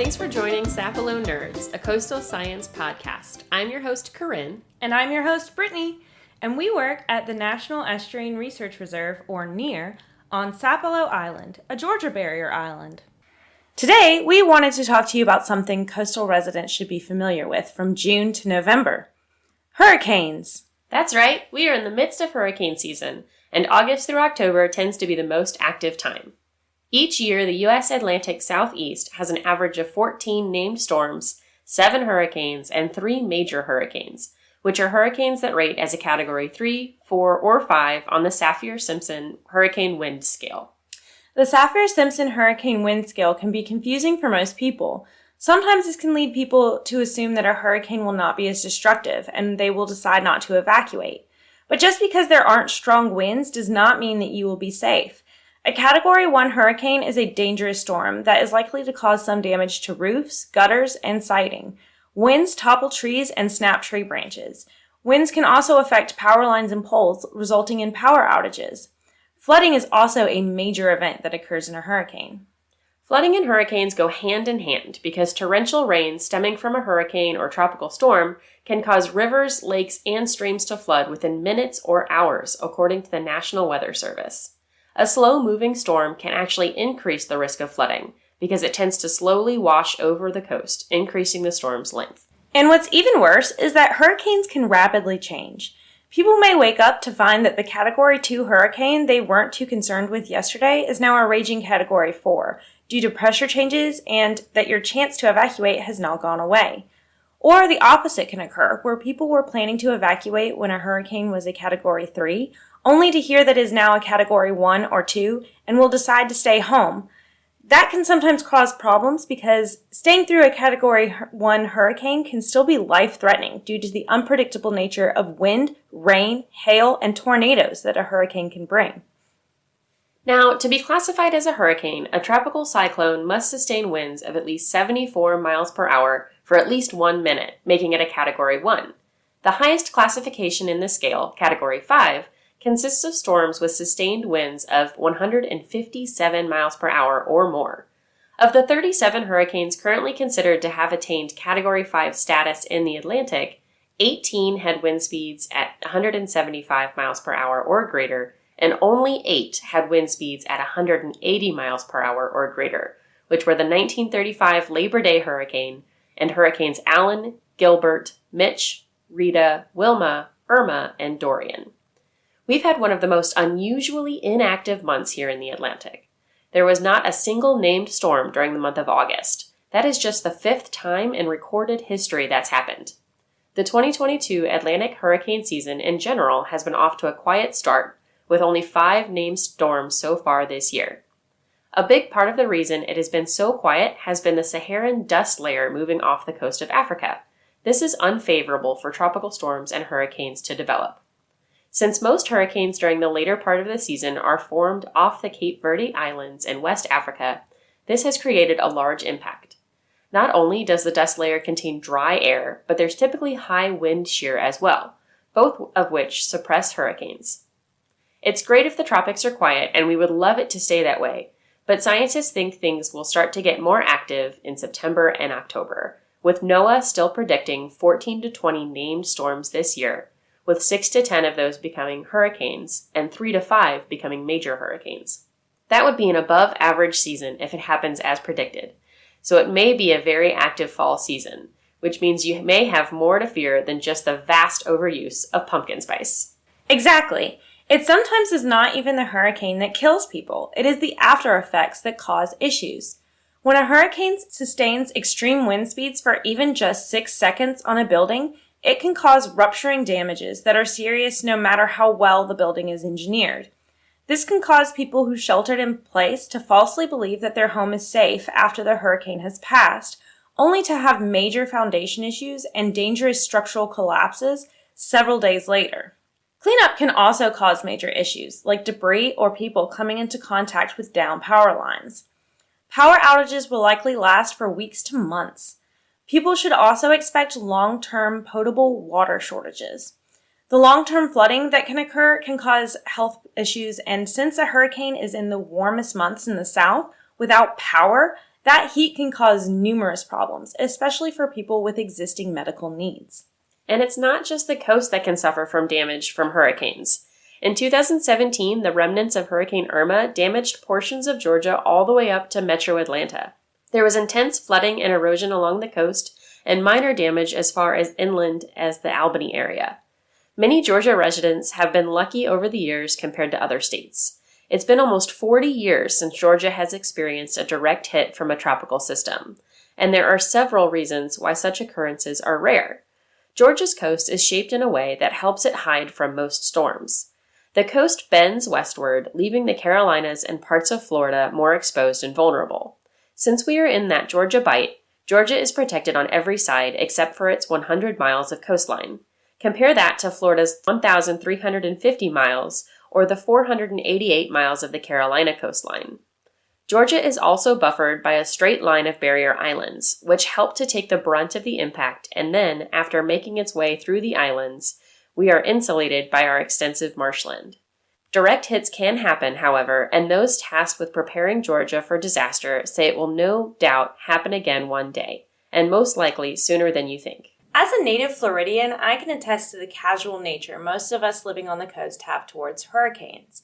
Thanks for joining Sapelo Nerds, a coastal science podcast. I'm your host, Corinne. And I'm your host, Brittany. And we work at the National Estuarine Research Reserve, or NER, on Sapelo Island, a Georgia barrier island. Today, we wanted to talk to you about something coastal residents should be familiar with from June to November. Hurricanes. That's right, we are in the midst of hurricane season, and August through October tends to be the most active time. Each year, the U.S. Atlantic Southeast has an average of 14 named storms, 7 hurricanes, and 3 major hurricanes, which are hurricanes that rate as a Category 3, 4, or 5 on the Saffir-Simpson Hurricane Wind Scale. The Saffir-Simpson Hurricane Wind Scale can be confusing for most people. Sometimes this can lead people to assume that a hurricane will not be as destructive, and they will decide not to evacuate. But just because there aren't strong winds does not mean that you will be safe. A Category 1 hurricane is a dangerous storm that is likely to cause some damage to roofs, gutters, and siding. Winds topple trees and snap tree branches. Winds can also affect power lines and poles, resulting in power outages. Flooding is also a major event that occurs in a hurricane. Flooding and hurricanes go hand in hand because torrential rain stemming from a hurricane or tropical storm can cause rivers, lakes, and streams to flood within minutes or hours, according to the National Weather Service. A slow-moving storm can actually increase the risk of flooding because it tends to slowly wash over the coast, increasing the storm's length. And what's even worse is that hurricanes can rapidly change. People may wake up to find that the Category 2 hurricane they weren't too concerned with yesterday is now a raging Category 4 due to pressure changes and that your chance to evacuate has now gone away. Or the opposite can occur, where people were planning to evacuate when a hurricane was a Category 3, only to hear that it is now a Category 1 or 2 and will decide to stay home. That can sometimes cause problems because staying through a Category 1 hurricane can still be life-threatening due to the unpredictable nature of wind, rain, hail, and tornadoes that a hurricane can bring. Now, to be classified as a hurricane, a tropical cyclone must sustain winds of at least 74 miles per hour for at least 1 minute, making it a Category 1. The highest classification in the scale, Category 5, consists of storms with sustained winds of 157 miles per hour or more. Of the 37 hurricanes currently considered to have attained Category 5 status in the Atlantic, 18 had wind speeds at 175 miles per hour or greater, and only 8 had wind speeds at 180 miles per hour or greater, which were the 1935 Labor Day hurricane and Hurricanes Allen, Gilbert, Mitch, Rita, Wilma, Irma, and Dorian. We've had one of the most unusually inactive months here in the Atlantic. There was not a single named storm during the month of August. That is just the 5th time in recorded history that's happened. The 2022 Atlantic hurricane season in general has been off to a quiet start, with only 5 named storms so far this year. A big part of the reason it has been so quiet has been the Saharan dust layer moving off the coast of Africa. This is unfavorable for tropical storms and hurricanes to develop. Since most hurricanes during the later part of the season are formed off the Cape Verde Islands in West Africa, this has created a large impact. Not only does the dust layer contain dry air, but there's typically high wind shear as well, both of which suppress hurricanes. It's great if the tropics are quiet, and we would love it to stay that way, but scientists think things will start to get more active in September and October, with NOAA still predicting 14 to 20 named storms this year, with 6 to 10 of those becoming hurricanes and 3 to 5 becoming major hurricanes. That would be an above-average season if it happens as predicted, so it may be a very active fall season, which means you may have more to fear than just the vast overuse of pumpkin spice. Exactly. It sometimes is not even the hurricane that kills people. It is the after effects that cause issues. When a hurricane sustains extreme wind speeds for even just 6 seconds on a building, it can cause rupturing damages that are serious no matter how well the building is engineered. This can cause people who sheltered in place to falsely believe that their home is safe after the hurricane has passed, only to have major foundation issues and dangerous structural collapses several days later. Cleanup can also cause major issues, like debris or people coming into contact with down power lines. Power outages will likely last for weeks to months. People should also expect long-term potable water shortages. The long-term flooding that can occur can cause health issues, and since a hurricane is in the warmest months in the south without power, That heat can cause numerous problems, especially for people with existing medical needs. And it's not just the coast that can suffer from damage from hurricanes. In 2017, the remnants of Hurricane Irma damaged portions of Georgia all the way up to metro Atlanta. There was intense flooding and erosion along the coast, and minor damage as far as inland as the Albany area. Many Georgia residents have been lucky over the years compared to other states. It's been almost 40 years since Georgia has experienced a direct hit from a tropical system, and there are several reasons why such occurrences are rare. Georgia's coast is shaped in a way that helps it hide from most storms. The coast bends westward, leaving the Carolinas and parts of Florida more exposed and vulnerable. Since we are in that Georgia Bight, Georgia is protected on every side except for its 100 miles of coastline. Compare that to Florida's 1,350 miles, or the 488 miles of the Carolina coastline. Georgia is also buffered by a straight line of barrier islands, which help to take the brunt of the impact, and then, after making its way through the islands, we are insulated by our extensive marshland. Direct hits can happen, however, and those tasked with preparing Georgia for disaster say it will no doubt happen again one day, and most likely sooner than you think. As a native Floridian, I can attest to the casual nature most of us living on the coast have towards hurricanes.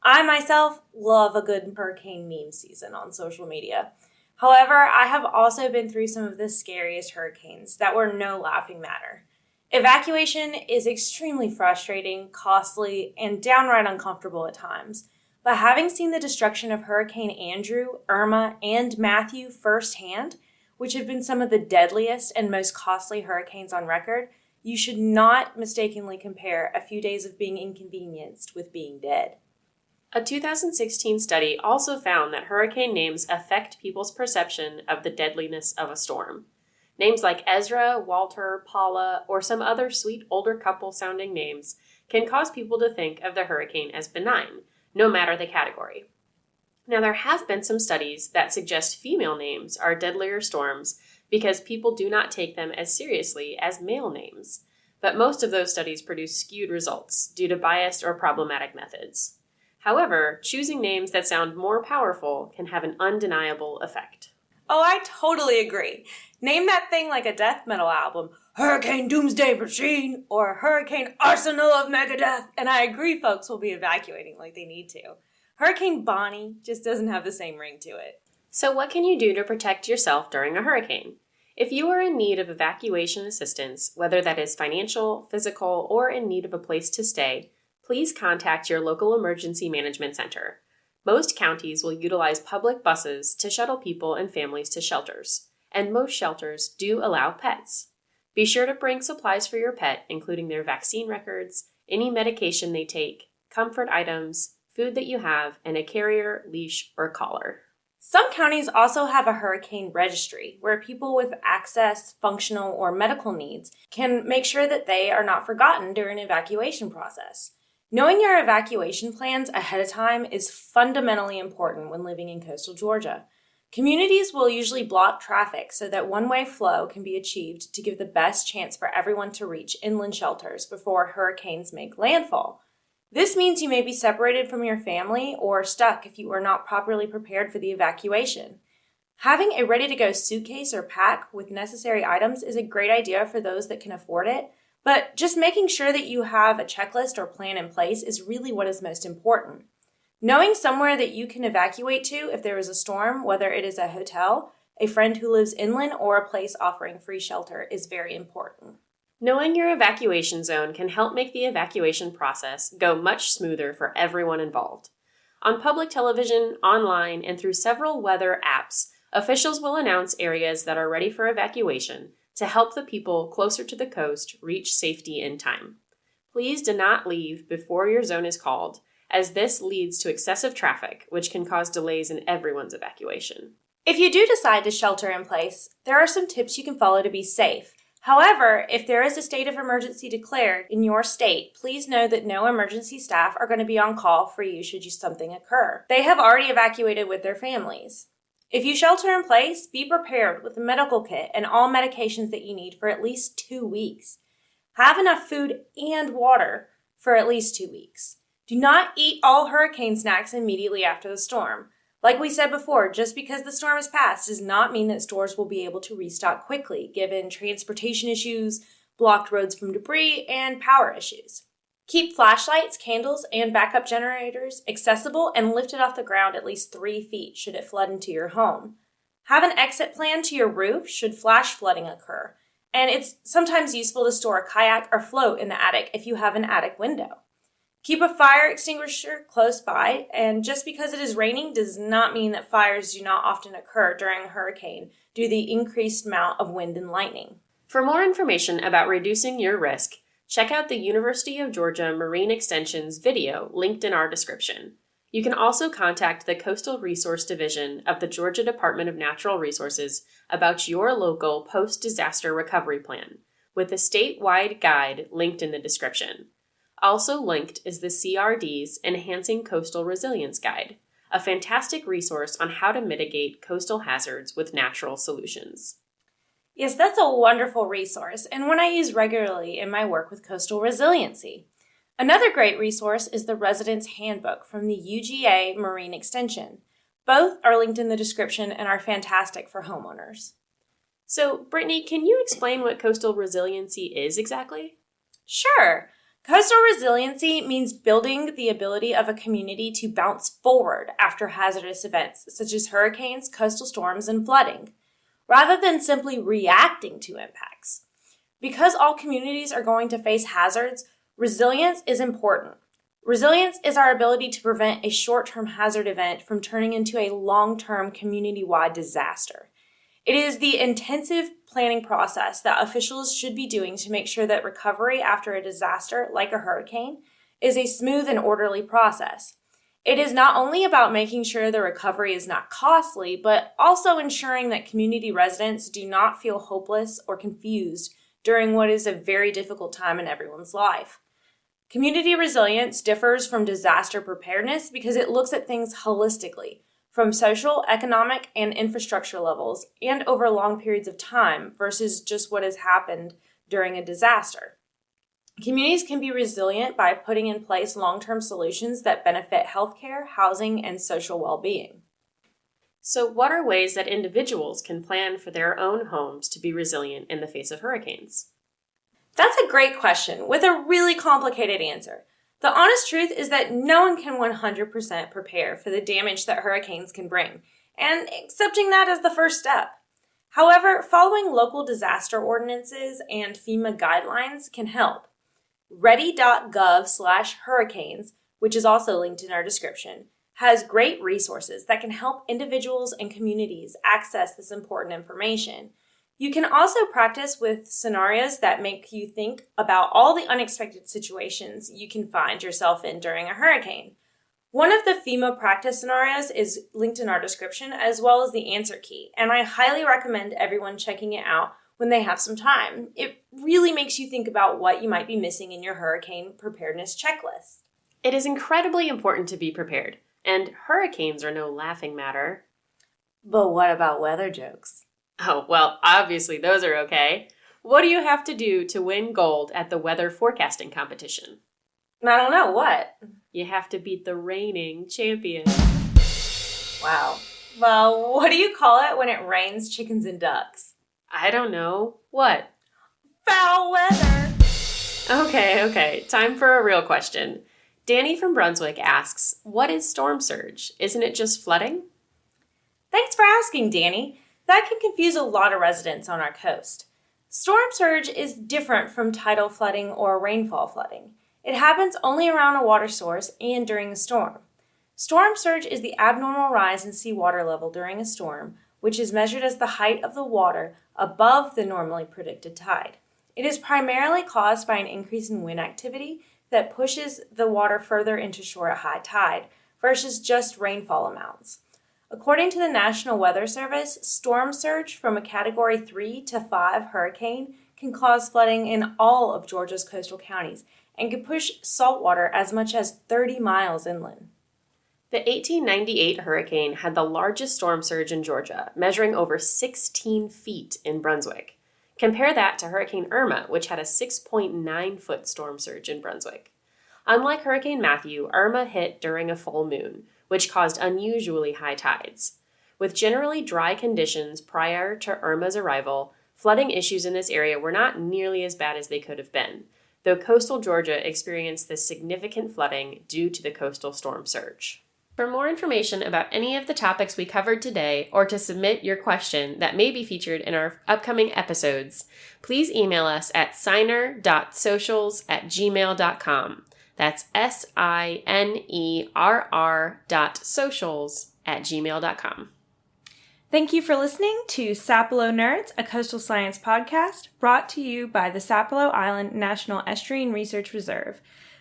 I myself love a good hurricane meme season on social media. However, I have also been through some of the scariest hurricanes that were no laughing matter. Evacuation is extremely frustrating, costly, and downright uncomfortable at times. But having seen the destruction of Hurricane Andrew, Irma, and Matthew firsthand, which have been some of the deadliest and most costly hurricanes on record, you should not mistakenly compare a few days of being inconvenienced with being dead. A 2016 study also found that hurricane names affect people's perception of the deadliness of a storm. Names like Ezra, Walter, Paula, or some other sweet older couple-sounding names can cause people to think of the hurricane as benign, no matter the category. Now, there have been some studies that suggest female names are deadlier storms because people do not take them as seriously as male names. But most of those studies produce skewed results due to biased or problematic methods. However, choosing names that sound more powerful can have an undeniable effect. Oh, I totally agree. Name that thing like a death metal album, Hurricane Doomsday Machine, or Hurricane Arsenal of Megadeth, and I agree folks will be evacuating like they need to. Hurricane Bonnie just doesn't have the same ring to it. So what can you do to protect yourself during a hurricane? If you are in need of evacuation assistance, whether that is financial, physical, or in need of a place to stay, please contact your local emergency management center. Most counties will utilize public buses to shuttle people and families to shelters, and most shelters do allow pets. Be sure to bring supplies for your pet, including their vaccine records, any medication they take, comfort items, food that you have, and a carrier, leash, or collar. Some counties also have a hurricane registry where people with access, functional, or medical needs can make sure that they are not forgotten during an evacuation process. Knowing your evacuation plans ahead of time is fundamentally important when living in coastal Georgia. Communities will usually block traffic so that one-way flow can be achieved to give the best chance for everyone to reach inland shelters before hurricanes make landfall. This means you may be separated from your family or stuck if you are not properly prepared for the evacuation. Having a ready-to-go suitcase or pack with necessary items is a great idea for those that can afford it, but just making sure that you have a checklist or plan in place is really what is most important. Knowing somewhere that you can evacuate to if there is a storm, whether it is a hotel, a friend who lives inland, or a place offering free shelter, is very important. Knowing your evacuation zone can help make the evacuation process go much smoother for everyone involved. On public television, online, and through several weather apps, officials will announce areas that are ready for evacuation to help the people closer to the coast reach safety in time. Please do not leave before your zone is called, as this leads to excessive traffic, which can cause delays in everyone's evacuation. If you do decide to shelter in place, there are some tips you can follow to be safe. However, if there is a state of emergency declared in your state, please know that no emergency staff are going to be on call for you should something occur. They have already evacuated with their families. If you shelter in place, be prepared with a medical kit and all medications that you need for at least 2 weeks. Have enough food and water for at least 2 weeks. Do not eat all hurricane snacks immediately after the storm. Like we said before, just because the storm has passed does not mean that stores will be able to restock quickly, given transportation issues, blocked roads from debris, and power issues. Keep flashlights, candles, and backup generators accessible and lifted off the ground at least 3 feet should it flood into your home. Have an exit plan to your roof should flash flooding occur, and it's sometimes useful to store a kayak or float in the attic if you have an attic window. Keep a fire extinguisher close by, and just because it is raining does not mean that fires do not often occur during a hurricane due to the increased amount of wind and lightning. For more information about reducing your risk, check out the University of Georgia Marine Extension's video linked in our description. You can also contact the Coastal Resource Division of the Georgia Department of Natural Resources about your local post-disaster recovery plan, with a statewide guide linked in the description. Also linked is the CRD's Enhancing Coastal Resilience Guide, a fantastic resource on how to mitigate coastal hazards with natural solutions. Yes, that's a wonderful resource, and one I use regularly in my work with coastal resiliency. Another great resource is the Resident's Handbook from the UGA Marine Extension. Both are linked in the description and are fantastic for homeowners. So, Brittany, can you explain what coastal resiliency is exactly? Sure. Coastal resiliency means building the ability of a community to bounce forward after hazardous events, such as hurricanes, coastal storms, and flooding, rather than simply reacting to impacts. Because all communities are going to face hazards, resilience is important. Resilience is our ability to prevent a short-term hazard event from turning into a long-term community-wide disaster. It is the intensive planning process that officials should be doing to make sure that recovery after a disaster, like a hurricane, is a smooth and orderly process. It is not only about making sure the recovery is not costly, but also ensuring that community residents do not feel hopeless or confused during what is a very difficult time in everyone's life. Community resilience differs from disaster preparedness because it looks at things holistically, from social, economic, and infrastructure levels, and over long periods of time versus just what has happened during a disaster. Communities can be resilient by putting in place long-term solutions that benefit healthcare, housing, and social well-being. So, what are ways that individuals can plan for their own homes to be resilient in the face of hurricanes? That's a great question with a really complicated answer. The honest truth is that no one can 100% prepare for the damage that hurricanes can bring, and accepting that as the first step. However, following local disaster ordinances and FEMA guidelines can help. Ready.gov/hurricanes, which is also linked in our description, has great resources that can help individuals and communities access this important information. You can also practice with scenarios that make you think about all the unexpected situations you can find yourself in during a hurricane. One of the FEMA practice scenarios is linked in our description, as well as the answer key, and I highly recommend everyone checking it out when they have some time. It really makes you think about what you might be missing in your hurricane preparedness checklist. It is incredibly important to be prepared, and hurricanes are no laughing matter. But what about weather jokes? Oh, well, obviously those are okay. What do you have to do to win gold at the weather forecasting competition? I don't know, what? You have to beat the reigning champion. Wow. Well, what do you call it when it rains chickens and ducks? I don't know. What? Foul weather! Okay. Time for a real question. Danny from Brunswick asks, what is storm surge? Isn't it just flooding? Thanks for asking, Danny. That can confuse a lot of residents on our coast. Storm surge is different from tidal flooding or rainfall flooding. It happens only around a water source and during a storm. Storm surge is the abnormal rise in seawater level during a storm, which is measured as the height of the water above the normally predicted tide. It is primarily caused by an increase in wind activity that pushes the water further into shore at high tide versus just rainfall amounts. According to the National Weather Service, storm surge from a Category 3 to 5 hurricane can cause flooding in all of Georgia's coastal counties and can push saltwater as much as 30 miles inland. The 1898 hurricane had the largest storm surge in Georgia, measuring over 16 feet in Brunswick. Compare that to Hurricane Irma, which had a 6.9-foot storm surge in Brunswick. Unlike Hurricane Matthew, Irma hit during a full moon, which caused unusually high tides. With generally dry conditions prior to Irma's arrival, flooding issues in this area were not nearly as bad as they could have been, though coastal Georgia experienced this significant flooding due to the coastal storm surge. For more information about any of the topics we covered today, or to submit your question that may be featured in our upcoming episodes, please email us at signer.socials@gmail.com. That's SINERR.socials@gmail.com. Thank you for listening to Sapelo Nerds, a coastal science podcast brought to you by the Sapelo Island National Estuarine Research Reserve.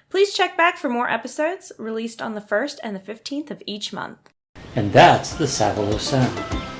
Please check back for more episodes released on the 1st and the 15th of each month. And that's the Sapelo Sound.